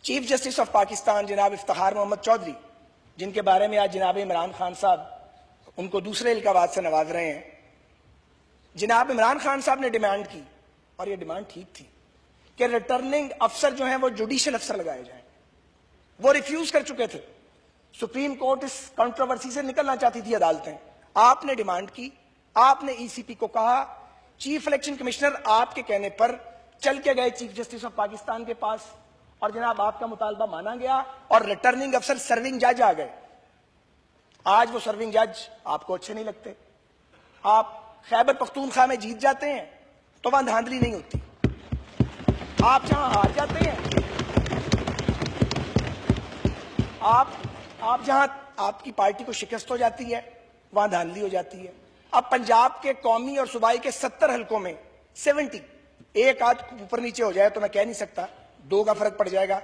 Chief justice of Pakistan जनाब इफ्तिखार मोहम्मद चौधरी, जिनके बारे में आज जनाब इमरान खान साहब उनको दूसरे इल्काबात से नवाज रहे हैं, जनाब इमरान खान साहब ने डिमांड की, और ये डिमांड ठीक थी, कि रिटर्निंग अफसर जो हैं वो जुडिशियल अफसर लगाए जाएं। वो रिफ्यूज कर चुके थे। सुप्रीम कोर्ट इस कंट्रोवर्सी से निकलना चाहती थी अदालतें। आपने डिमांड की, आपने ईसीपी को कहा, चीफ इलेक्शन कमिश्नर आपके कहने पर चल के गए चीफ जस्टिस ऑफ पाकिस्तान के पास, और जनाब आपका मुतालबा माना गया और रिटर्निंग अफसर सर्विंग जज आ गए। आज वो सर्विंग जज आपको अच्छे नहीं लगते। आप खैबर पख्तूनख्वा में जीत जाते हैं तो वहां धांधली नहीं होती। आप जहां हार जाते हैं, आप जहां आपकी पार्टी को शिकस्त हो जाती है, वहां धांधली हो जाती है। अब पंजाब के कौमी और सूबाई के 70 हलकों में 70, एक आध ऊपर नीचे हो जाए तो मैं कह नहीं सकता, 2 का फर्क पड़ जाएगा,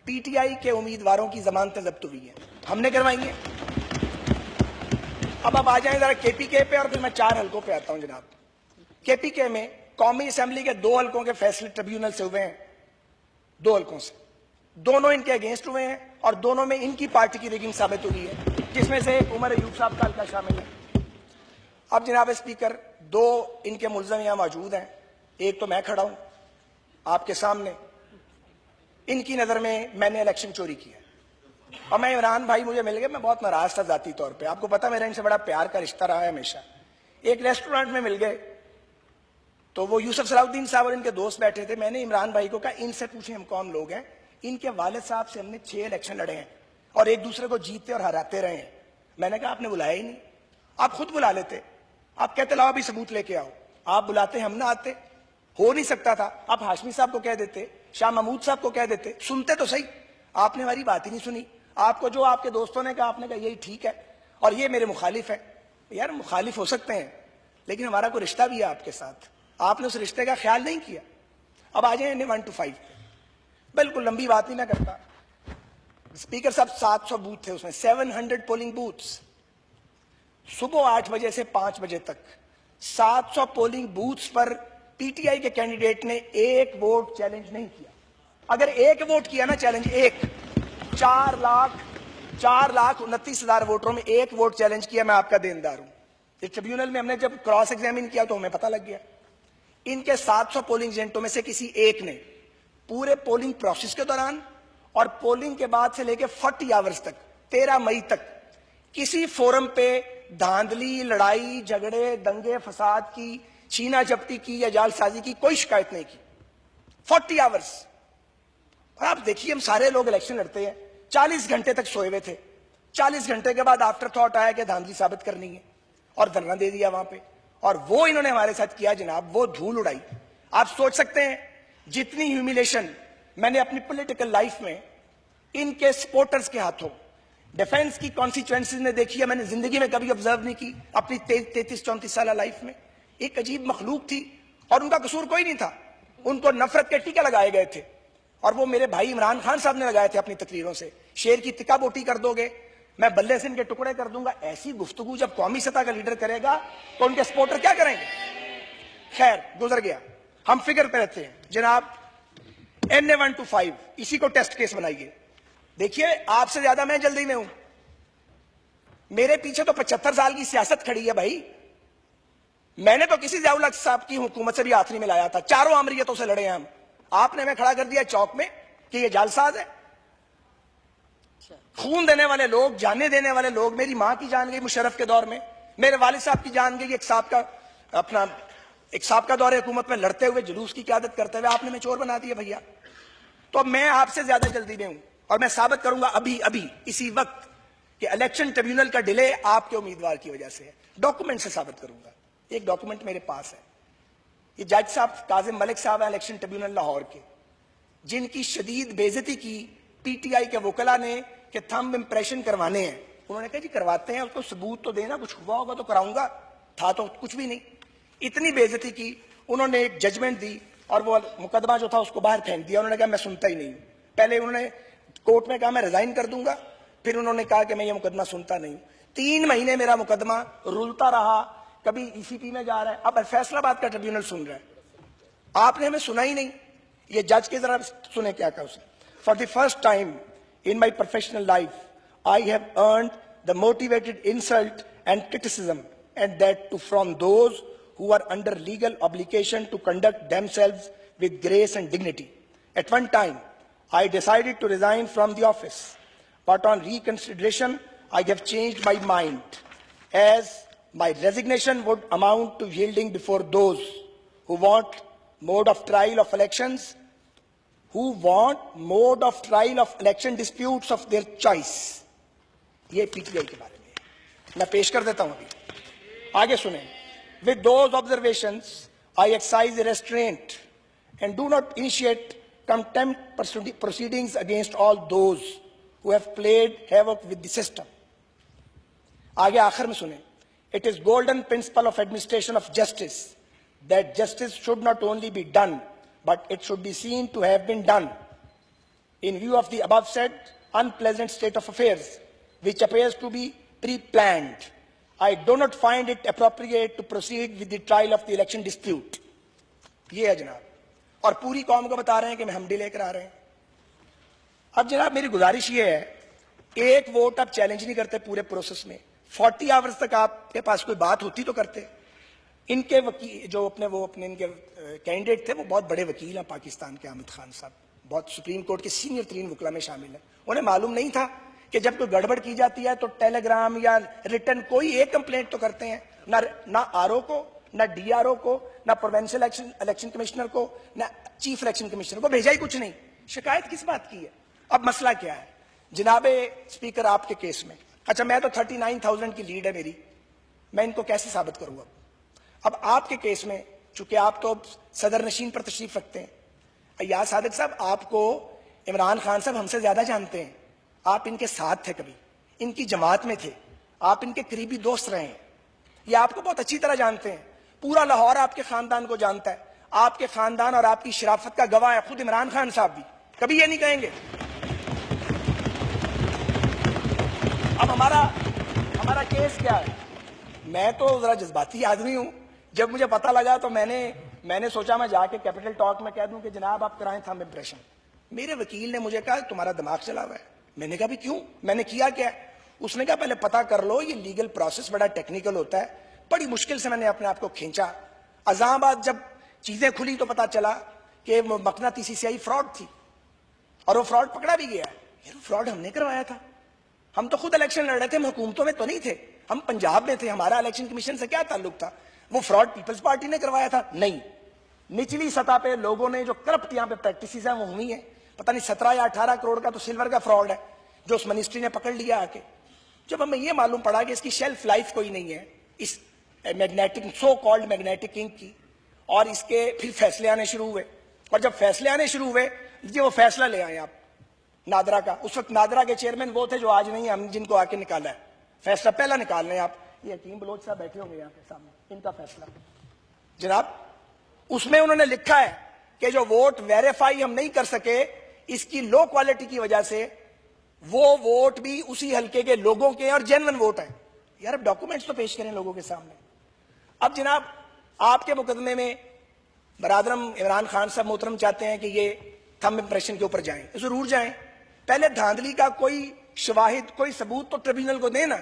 पीटीआई के उम्मीदवारों की जमानतें जब्त हुई है, हमने करवाई है। अब आप आ जाए जरा केपीके पे, और फिर मैं 4 हलकों पे आता हूं जनाब। केपीके में कौमी असेंबली के 2 हलकों के फैसले ट्रिब्यूनल से हुए हैं, 2 हलकों से, दोनों इनके अगेंस्ट हुए हैं और दोनों में इनकी पार्टी की रिगिंग साबित हुई है, जिसमें से एक उमर अयूब साहब का हल्का शामिल है। अब जनाब स्पीकर, 2 इनके मुल्ज़िम यहां मौजूद हैं, एक तो मैं खड़ा हूं आपके सामने। इनकी नजर में मैंने इलेक्शन चोरी किया और मैं इमरान भाई मुझे मिल गए, मैं बहुत नाराज था जाती तौर पे। आपको पता मेरा इनसे बड़ा प्यार का रिश्ता रहा है हमेशा। एक रेस्टोरेंट में मिल गए तो वो यूसुफ सलाउद्दीन साहब और इनके दोस्त बैठे थे। मैंने इमरान भाई को कहा, इनसे पूछे हम कौन लोग हैं। इनके वालिद साहब से हमने 6 इलेक्शन लड़े हैं और एक दूसरे को जीतते और हराते रहे हैं। मैंने कहा आपने बुलाया ही नहीं, आप खुद बुला लेते। आप कहते लाओ अभी सबूत लेके आओ, आप बुलाते हम ना आते, हो नहीं सकता था। आप हाशमी साहब को कह देते, शाह महमूद साहब को कह देते, सुनते तो सही। आपने हमारी बात ही नहीं सुनी। आपको जो आपके दोस्तों ने कहा, आपने कहा यही ठीक है और ये मेरे मुखालिफ है। यार मुखालिफ हो सकते हैं, लेकिन हमारा कोई रिश्ता भी है आपके साथ, आपने उस रिश्ते का ख्याल नहीं किया। अब आ जाए 1 to 5, बिल्कुल लंबी बात नहीं मैं करता। स्पीकर साहब 700 बूथ थे उसमें, 700 पोलिंग बूथ्स। सुबह 8 बजे से 5 बजे तक 700 पोलिंग बूथ्स पर पीटीआई के कैंडिडेट ने 1 वोट चैलेंज नहीं किया। अगर 1 वोट किया ना चैलेंज, 4,29,000 वोटरों में 1 वोट चैलेंज किया, मैं आपका देनदार हूं। इस ट्रिब्यूनल में हमने जब क्रॉस एग्जामिन किया तो हमें पता लग गया, इनके 700 पोलिंग एजेंटों में से किसी एक ने पूरे पोलिंग प्रोसेस के दौरान और पोलिंग के बाद से लेकर 40 आवर्स तक, 13 मई तक, किसी फोरम पे धांधली, लड़ाई झगड़े, दंगे फसाद की, छीना झपटी की या जालसाजी की कोई शिकायत नहीं की। 40 आवर्स। और आप देखिए, हम सारे लोग इलेक्शन लड़ते हैं, 40 घंटे तक सोए हुए थे। 40 घंटे के बाद आफ्टर थॉट आया कि धांधली साबित करनी है और धरना दे दिया वहां पे, और वो इन्होंने हमारे साथ किया जनाब, वो धूल उड़ाई। आप सोच सकते हैं जितनी ह्यूमिलेशन मैंने अपनी पॉलिटिकल लाइफ में इनके सपोर्टर्स के हाथों डिफेंस की कॉन्सिक्वेंसेज ने देखी है, मैंने जिंदगी में कभी ऑब्जर्व नहीं की अपनी 33-34 साल लाइफ में। एक अजीब मखलूक थी और उनका कसूर कोई नहीं था। उनको नफरत के टीके लगाए गए थे और वो मेरे भाई इमरान खान साहब ने लगाए थे अपनी तकरीरों से। शेर की तिक्का बोटी कर दोगे, मैं बल्ले से इनके टुकड़े कर दूंगा। ऐसी गुफ्तगू जब कौमी सतह का लीडर करेगा तो उनके सपोर्टर क्या करेंगे। खैर, गुजर गया। हम फिगर पे रहते हैं जनाब। NA 1 to 5 इसी को टेस्ट केस बनाइए। देखिए, आपसे ज्यादा मैं जल्दी में हूं। मेरे पीछे तो 75 साल की सियासत खड़ी है भाई। मैंने तो किसी ज़ियाउल हक साहब की हुकूमत से भी आखिरी में लाया था, 4 आमरीयतों से लड़े हैं हम। आपने हमें खड़ा कर दिया चौक में कि ये जालसाज है। खून देने वाले लोग, जाने देने वाले लोग, मेरी मां की जान गई मुशर्रफ के दौर में, मेरे वालिद साहब की जान गई एक साहब का दौरे हुकूमत में लड़ते हुए, जुलूस की क़यादत करते हुए। आपने हमें चोर बना दिया भैया। तो मैं आपसे ज्यादा जल्दी में हूं और मैं साबित करूंगा अभी अभी इसी वक्त कि इलेक्शन ट्रिब्यूनल का डिले आपके उम्मीदवार की वजह से है। डॉक्यूमेंट से साबित करूंगा। एक डॉक्यूमेंट मेरे पास है। ये जज साहब काजिम मलिक साहब है इलेक्शन ट्रिब्यूनल लाहौर के, जिनकी शदीद बेइज्जती की पीटीआई के वकला ने कि थंब इंप्रेशन करवाने हैं। उन्होंने कहा जी करवाते हैं, उसको सबूत तो देना, कुछ हुआ होगा तो कराऊंगा। था तो कुछ भी नहीं। इतनी बेइज्जती की। उन्होंने एक जजमेंट दी और वो मुकदमा जो था उसको बाहर फेंक दिया। उन्होंने कहा मैं सुनता ही नहीं। पहले उन्होंने कोर्ट में कहा मैं रिजाइन कर दूंगा, फिर उन्होंने कहा कि मैं ये मुकदमा सुनता नहीं। 3 महीने मेरा मुकदमा रुलता रहा, कभी ईसीपी में जा रहा है, अब फैसलाबाद का ट्रिब्यूनल सुन रहा है। आपने हमें सुना ही नहीं। ये जज की तरफ सुने क्या कहा उसने। For the first time in my professional life, I have earned the motivated insult and criticism, and that too from those who are under legal obligation to conduct themselves with grace and dignity. At one time, I decided to resign from the office, but on reconsideration, I have changed my mind, as my resignation would amount to yielding before those who want mode of trial of elections, election disputes of their choice. ये PTI के बारे में मैं पेश कर देता हूं अभी, आगे सुने. With those observations, I exercise restraint and do not initiate contempt proceedings against all those who have played havoc with the system. आगे आखिर में सुने. It is golden principle of administration of justice that justice should not only be done, but it should be seen to have been done. In view of the above said unpleasant state of affairs, which appears to be pre-planned, I do not find it appropriate to proceed with the trial of the election dispute. ये है जनाब, और पूरी कौम को बता रहे हैं कि हम डिले करा रहे हैं. अब जनाब मेरी गुजारिश ये है, एक वोट आप चैलेंज नहीं करते पूरे प्रोसेस में. 40 आवर्स तक आपके पास कोई बात होती तो करते. इनके वकील जो अपने इनके कैंडिडेट थे वो बहुत बड़े वकील हैं पाकिस्तान के. आमिद खान साहब बहुत सुप्रीम कोर्ट के सीनियर तरीन वकीलों में शामिल हैं. उन्हें मालूम नहीं था कि जब कोई गड़बड़ की जाती है तो टेलीग्राम या रिटर्न कोई एक कंप्लेंट तो करते हैं, ना आरओ को, ना डीआरओ को, ना प्रोविंशियल इलेक्शन कमिश्नर को, ना चीफ इलेक्शन कमिश्नर को भेजा ही कुछ नहीं. शिकायत किस बात की है? अब मसला क्या है जनाबे स्पीकर आपके केस में? अच्छा, मैं तो 39,000 की लीड है मेरी, मैं इनको कैसे साबित करूंगा? अब आपके केस में चूंकि आप तो सदर नशीन पर तशरीफ रखते हैं, अय्याज सादिक साहब आपको इमरान खान साहब हमसे ज्यादा जानते हैं. आप इनके साथ थे, कभी इनकी जमात में थे, आप इनके करीबी दोस्त रहे हैं, ये आपको बहुत अच्छी तरह जानते हैं. पूरा लाहौर आपके खानदान को जानता है. आपके खानदान और आपकी शराफत का गवाह है खुद इमरान खान साहब भी, कभी ये नहीं कहेंगे. अब हमारा केस क्या है? मैं तो जरा जज्बाती आदमी हूं. जब मुझे पता लगा तो मैंने सोचा मैं जाके कैपिटल टॉक में कह दूं कि जनाब आप कराएं थंब इंप्रेशन. मेरे वकील ने मुझे कहा तुम्हारा दिमाग चला हुआ है. मैंने कहा भी क्यों, मैंने किया क्या? उसने कहा पहले पता कर लो, ये लीगल प्रोसेस बड़ा टेक्निकल होता है. बड़ी मुश्किल से मैंने अपने आप को खींचा. अज़ामाबाद जब चीजें खुली तो पता चला कि मकनातीसी स्याही फ्रॉड थी, और वो फ्रॉड पकड़ा भी गया. यार फ्रॉड हमने करवाया था, हम तो खुद इलेक्शन लड़ रहे थे, हम हुकूमतों में तो नहीं थे, हम पंजाब में थे, हमारा इलेक्शन कमीशन से क्या ताल्लुक था? वो फ्रॉड पीपल्स पार्टी ने करवाया था? नहीं, निचली सतह पे लोगों ने जो करप्ट यहाँ पे प्रैक्टिस है वो हुई है. पता नहीं 17 या 18 करोड़ का तो सिल्वर का फ्रॉड है जो उस मिनिस्ट्री ने पकड़ लिया आके. जब हमें ये मालूम पड़ा कि इसकी शेल्फ लाइफ कोई नहीं है इस magnetic so called magnetic ink की, और इसके फिर फैसले आने शुरू हुए. और जब फैसले आने शुरू हुए, वो फैसला ले आए आप नादरा का. उस वक्त नादरा के चेयरमैन वो थे जो आज नहीं, हम जिनको आके निकाला है. फैसला पहला निकाल रहे हैं आप. ये हकीम बलोच साहब बैठे होंगे यहाँ पे सामने, इनका फैसला जनाब. उसमें उन्होंने लिखा है कि जो वोट वेरीफाई हम नहीं कर सके इसकी लो क्वालिटी की वजह से, वो वोट भी उसी हल्के के लोगों के और जेन्युइन वोट है. यार अब डॉक्यूमेंट्स तो पेश करें लोगों के सामने. अब जनाब आपके मुकदमे में बरादरम इमरान खान साहब मोहतरम चाहते हैं कि ये थंब इंप्रेशन के ऊपर जाएं. जरूर जाएं, पहले धांधली का कोई शवाहिद कोई सबूत तो ट्रिब्यूनल को देना.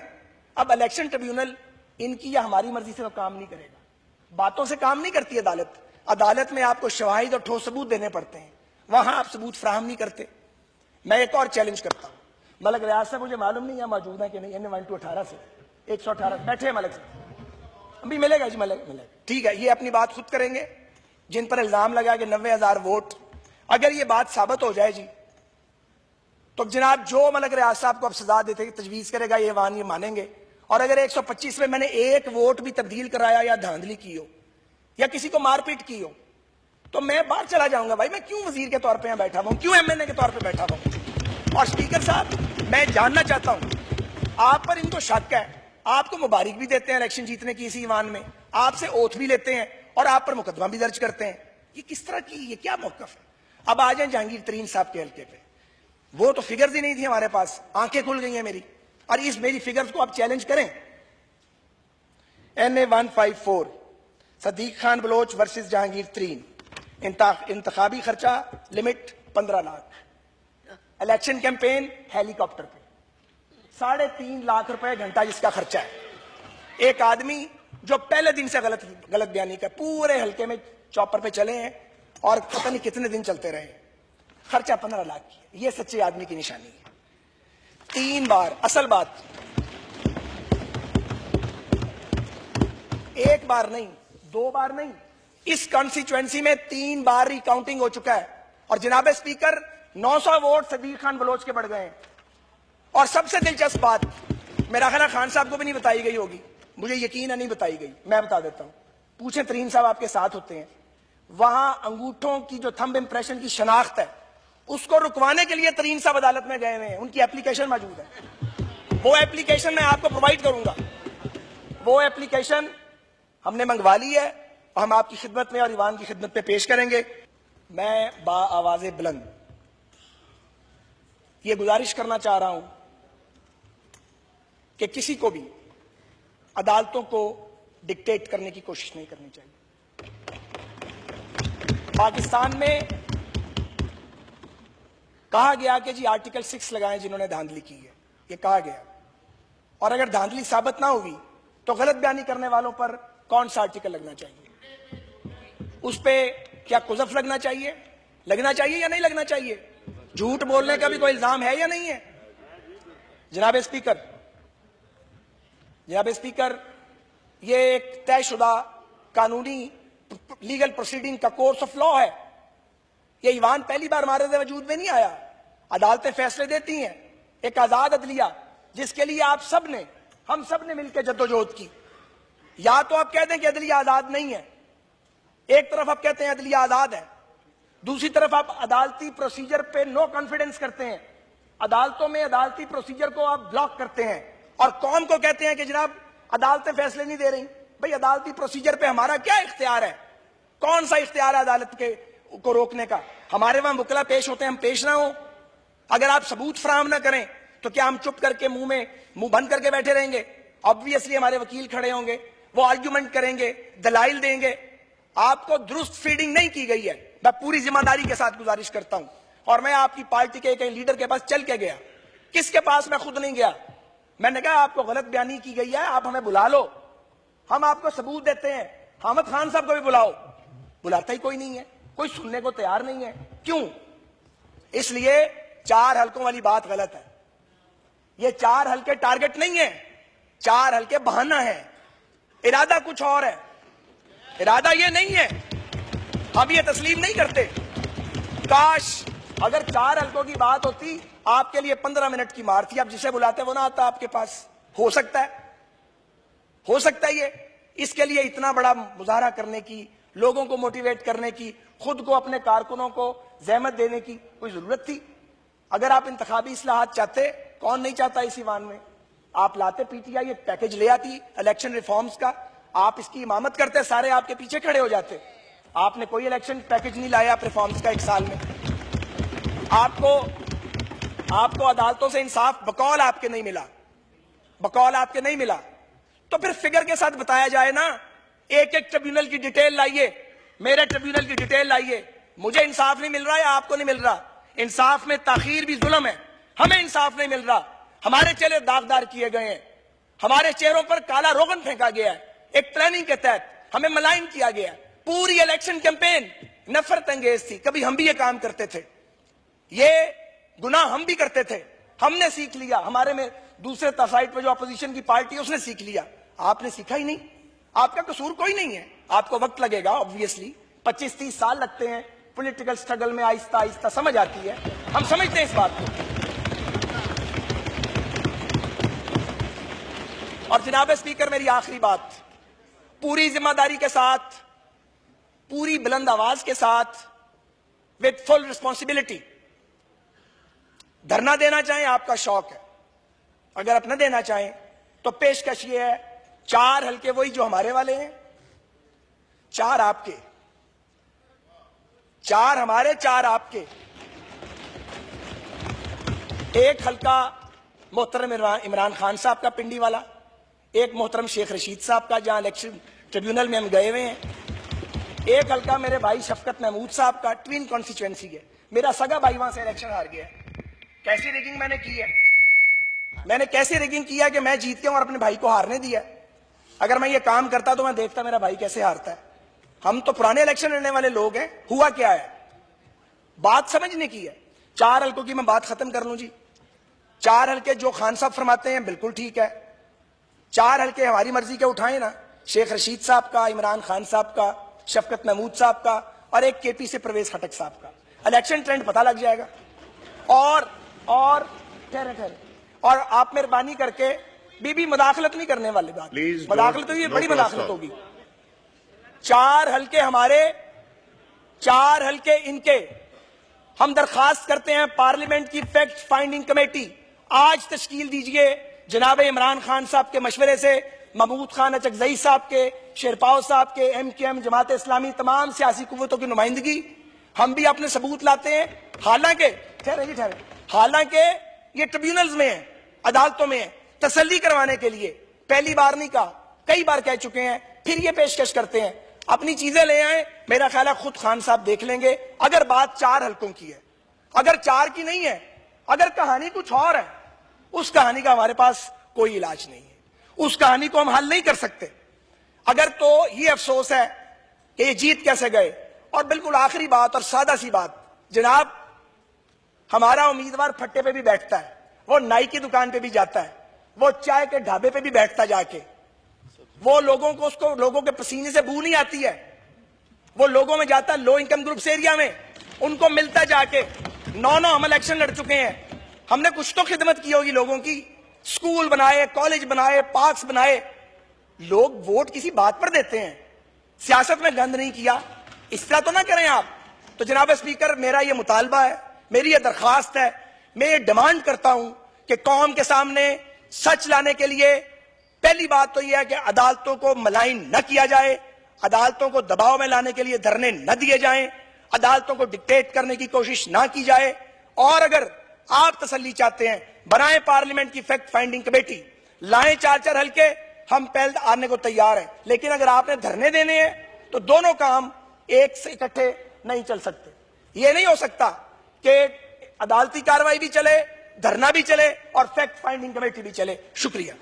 अब इलेक्शन ट्रिब्यूनल इनकी या हमारी मर्जी से तो काम नहीं करेगा, बातों से काम नहीं करती अदालत. अदालत में आपको शवाहिद और ठोस सबूत देने पड़ते हैं, वहां आप सबूत फ्राहम नहीं करते. मैं एक और चैलेंज करता हूं. मलक रियाज साहब मुझे मालूम नहीं है मौजूद है कि नहीं, 118 से 118 बैठे हैं मलक साहब. अभी मिलेगा जी, मिलेगा. ठीक है, ये अपनी बात खुद करेंगे. जिन पर इल्जाम लगा कि 90,000 वोट, अगर ये बात साबित हो जाए जी तो जनाब जो मलक रियाज साहब को अब सजा देते तजवीज करेगा ये वान ये मानेंगे. और अगर 125 में मैंने एक वोट भी तब्दील कराया या धांधली की हो या किसी को मारपीट की हो तो मैं बाहर चला जाऊंगा. भाई मैं क्यों वजीर के तौर पे बैठा हुआ हूं, क्यों एमएनए के तौर पे बैठा हुआ हूं? और स्पीकर साहब मैं जानना चाहता हूं, आप पर इनको शक है, आपको मुबारक भी देते हैं इलेक्शन जीतने की इसी ईवान में, आपसे ओथ भी लेते हैं और आप पर मुकदमा भी दर्ज करते हैं. ये किस तरह की, ये क्या मौकफ है? अब आ जाए जहांगीर तरीन साहब के हल्के पे. वो तो फिगर्स ही नहीं थी हमारे पास, आंखें खुल गई हैं मेरी, और इस मेरी फिगर्स को आप चैलेंज करें. NA 154 सदीक खान बलोच वर्सेस जहांगीर तरीन, इंतखाबी खर्चा limit 15 lakh. Election campaign helicopter पे, 3.5 लाख रुपए घंटा जिसका खर्चा है। एक आदमी जो पहले दिन से गलत बयानी का, पूरे हल्के में चॉपर पे चले हैं और पता नहीं कितने दिन चलते रहे, खर्चा 15 लाख की। ये सच्चे आदमी की निशानी है। 3 बार, असल बात 1 बार नहीं, 2 बार नहीं, इस कॉन्स्टिट्यूएंसी में 3 बार रिकाउंटिंग हो चुका है। और जनाब स्पीकर 900 वोट सदीक खान बलोच के बढ़ गए हैं। और सबसे दिलचस्प बात, मेरा ख्याल खान साहब को भी नहीं बताई गई होगी, मुझे यकीन है नहीं बताई गई, मैं बता देता हूं। पूछें, तरीन साहब आपके साथ होते हैं, वहां अंगूठों की जो थंब इंप्रेशन की शनाख्त है, उसको रुकवाने के लिए तरीन साहब अदालत में गए हुए हैं। उनकी एप्लीकेशन मौजूद है, वो एप्लीकेशन मैं आपको प्रोवाइड करूंगा। वो एप्लीकेशन हमने मंगवा ली है और हम आपकी खिदमत में और ईवान की खिदमत में पेश करेंगे। मैं बाआवाज़े बुलंद ये गुजारिश करना चाह रहा हूं कि किसी को भी अदालतों को डिक्टेट करने की कोशिश नहीं करनी चाहिए। पाकिस्तान में कहा गया कि जी आर्टिकल 6 लगाएं जिन्होंने धांधली की है, ये कहा गया। और अगर धांधली साबित ना हुई तो गलत बयानी करने वालों पर कौन सा आर्टिकल लगना चाहिए? उस पे क्या कुज़फ लगना चाहिए या नहीं लगना चाहिए? झूठ बोलने का भी कोई इल्जाम है या नहीं है? जनाब स्पीकर, ये एक तयशुदा कानूनी लीगल प्रोसीडिंग का कोर्स ऑफ लॉ है। ये ईवान पहली बार हमारे वजूद में नहीं आया। अदालतें फैसले देती हैं, एक आजाद अदलिया जिसके लिए हम सब ने मिलकर जद्दोजहद की। या तो आप कहते हैं कि अदलिया आजाद नहीं है, एक तरफ आप कहते हैं अदलिया आजाद है, दूसरी तरफ आप अदालती प्रोसीजर पे नो कॉन्फिडेंस करते हैं, अदालतों में अदालती प्रोसीजर को आप ब्लॉक करते हैं और कौम को कहते हैं कि जनाब अदालतें फैसले नहीं दे रही। भाई अदालती प्रोसीजर पे हमारा क्या इख्तियार है? कौन सा इख्तियार है अदालत को रोकने का? हमारे वहां मुकला पेश होते हैं, हम पेश ना हो। अगर आप सबूत फराहम ना करें तो क्या हम चुप करके मुंह बंद करके बैठे रहेंगे? ऑब्वियसली हमारे वकील खड़े होंगे, वो आर्ग्यूमेंट करेंगे, दलाइल देंगे। आपको दुरुस्त फीडिंग नहीं की गई है। मैं पूरी जिम्मेदारी के साथ गुजारिश करता हूं, और मैं आपकी पार्टी के एक लीडर के पास चल के गया। किसके पास? मैं खुद नहीं गया। मैंने कहा आपको गलत बयानी की गई है, आप हमें बुला लो, हम आपको सबूत देते हैं। हामिद खान साहब को भी बुलाओ, बुलाता ही कोई नहीं है, कोई सुनने को तैयार नहीं है। क्यों? इसलिए 4 हलकों वाली बात गलत है। ये 4 हलके टारगेट नहीं है, 4 हलके बहाना है। इरादा कुछ और है, इरादा ये नहीं है, हम ये तस्लीम नहीं करते। काश अगर 4 हलकों की बात होती, आपके लिए 15 मिनट की मार थी, आप जिसे बुलाते वो ना आता आपके पास। हो सकता है ये, इसके लिए इतना बड़ा मुजाहरा करने की, लोगों को मोटिवेट करने की, खुद को अपने कारकुनों को जहमत देने की कोई जरूरत थी? अगर आप इंतखाबी इस्लाहात चाहते, कौन नहीं चाहता इस ईवान में, आप लाते, पीटीआई एक पैकेज ले आती इलेक्शन रिफॉर्म्स का, आप इसकी इमामत करते, सारे आपके पीछे खड़े हो जाते। आपने कोई इलेक्शन पैकेज नहीं लाया आप रिफॉर्म्स का 1 साल में। आपको अदालतों से इंसाफ बकौल आपके नहीं मिला, तो फिर फिगर के साथ बताया जाए ना। एक ट्रिब्यूनल की डिटेल लाइए, मेरे ट्रिब्यूनल की डिटेल लाइए, मुझे इंसाफ नहीं मिल रहा है, आपको नहीं मिल रहा। इंसाफ में ताखीर भी जुल्म है, हमें इंसाफ नहीं मिल रहा। हमारे चेहरे दागदार किए गए हैं, हमारे चेहरों पर काला रोगन फेंका गया है, एक प्लानिंग के तहत हमें मलाइन किया गया। पूरी इलेक्शन कैंपेन नफरत अंगेज थी। कभी हम भी ये काम करते थे, ये गुनाह हम भी करते थे, हमने सीख लिया। हमारे में दूसरे साइड पर जो अपोजिशन की पार्टी है उसने सीख लिया, आपने सीखा ही नहीं। आपका कसूर कोई नहीं है, आपको वक्त लगेगा, ऑब्वियसली 25-30 साल लगते हैं पॉलिटिकल स्ट्रगल में, आहिस्ता आहिस्ता समझ आती है, हम समझते हैं इस बात को। और जनाब स्पीकर, मेरी आखिरी बात, पूरी जिम्मेदारी के साथ, पूरी बुलंद आवाज के साथ, विद फुल रिस्पॉन्सिबिलिटी, धरना देना चाहें आपका शौक है, अगर आप न देना चाहें तो पेशकश ये है, 4 हलके वही जो हमारे वाले हैं, 4 आपके, 4 हमारे, 4 आपके। एक हलका मोहतरम इमरान खान साहब का पिंडी वाला, एक मोहतरम शेख रशीद साहब का जहां इलेक्शन ट्रिब्यूनल में हम गए हुए हैं, एक हलका मेरे भाई शफकत महमूद साहब का, ट्विन कॉन्स्टिट्यूएंसी है, मेरा सगा भाई वहां से इलेक्शन हार गया। कैसी रिगिंग मैंने की है? मैंने कैसे रिगिंग किया कि मैं जीत गया और अपने भाई को हारने दिया? अगर मैं ये काम करता तो मैं देखता मेरा भाई कैसे हारता है। हम तो पुराने इलेक्शन लड़ने वाले लोग हैं। हुआ क्या है, बात समझने की है। 4 हल्कों की मैं बात खत्म कर लूं जी। 4 हल्के जो खान साहब फरमाते हैं बिल्कुल ठीक है। 4 हल्के हमारी मर्जी के उठाए ना, शेख रशीद साहब का, इमरान खान साहब का, शफकत महमूद साहब का और एक केपी से परवेज खटक साहब का। इलेक्शन ट्रेंड पता लग जाएगा। और ठहरे और आप मेहरबानी करके बीबी मदाखलत नहीं करने वाली बात, मदाखलत होगी, बड़ी मदाखलत होगी। 4 हल्के हमारे, 4 हल्के इनके। हम दरखास्त करते हैं पार्लियामेंट की फैक्ट फाइंडिंग कमेटी आज तश्कील दीजिए। जनाब इमरान खान साहब के मशवरे से, महमूद खान अचकजई साहब के, शेरपाव साहब के, MKM जमात इस्लामी, तमाम सियासी कुव्वतों की नुमाइंदगी, हम भी अपने सबूत लाते हैं। हालांकि हालांकि ये ट्रिब्यूनल्स में है, अदालतों में है। तसल्ली करवाने के लिए पहली बार नहीं कहा, कई बार कह चुके हैं, फिर ये पेशकश करते हैं। अपनी चीजें ले आए, मेरा ख्याल है खुद खान साहब देख लेंगे। अगर बात 4 हल्कों की है, अगर 4 की नहीं है, अगर कहानी कुछ और है, उस कहानी का हमारे पास कोई इलाज नहीं है, उस कहानी को हम हल नहीं कर सकते। अगर तो ये अफसोस है कि ये जीत कैसे गए। और बिल्कुल आखिरी बात और सादा सी बात, जनाब हमारा उम्मीदवार फट्टे पे भी बैठता है, वो नाई की दुकान पे भी जाता है, वो चाय के ढाबे पे भी बैठता जाके, वो लोगों को, उसको लोगों के पसीने से बू नहीं आती है, वो लोगों में जाता है, लो इनकम ग्रुप्स एरिया में, उनको मिलता जाके। 9 हम इलेक्शन लड़ चुके हैं, हमने कुछ तो खिदमत की होगी लोगों की। स्कूल बनाए, कॉलेज बनाए, पार्क्स बनाए। लोग वोट किसी बात पर देते हैं, सियासत में गंद नहीं किया। इस तरह तो ना करें आप। तो जनाब स्पीकर, मेरा ये मुतालबा है, मेरी ये दरखास्त है, मैं ये डिमांड करता हूं कि कौम के सामने सच लाने के लिए पहली बात तो यह है कि अदालतों को मलाइन न किया जाए, अदालतों को दबाव में लाने के लिए धरने न दिए जाएं, अदालतों को डिक्टेट करने की कोशिश ना की जाए। और अगर आप तसल्ली चाहते हैं, बनाएं पार्लियामेंट की फैक्ट फाइंडिंग कमेटी, लाएं 4 हल्के, हम पहले आने को तैयार हैं। लेकिन अगर आपने धरने देने हैं तो दोनों काम एक से इकट्ठे नहीं चल सकते। यह नहीं हो सकता कि अदालती कार्रवाई भी चले, धरना भी चले और फैक्ट फाइंडिंग कमेटी भी चले। शुक्रिया।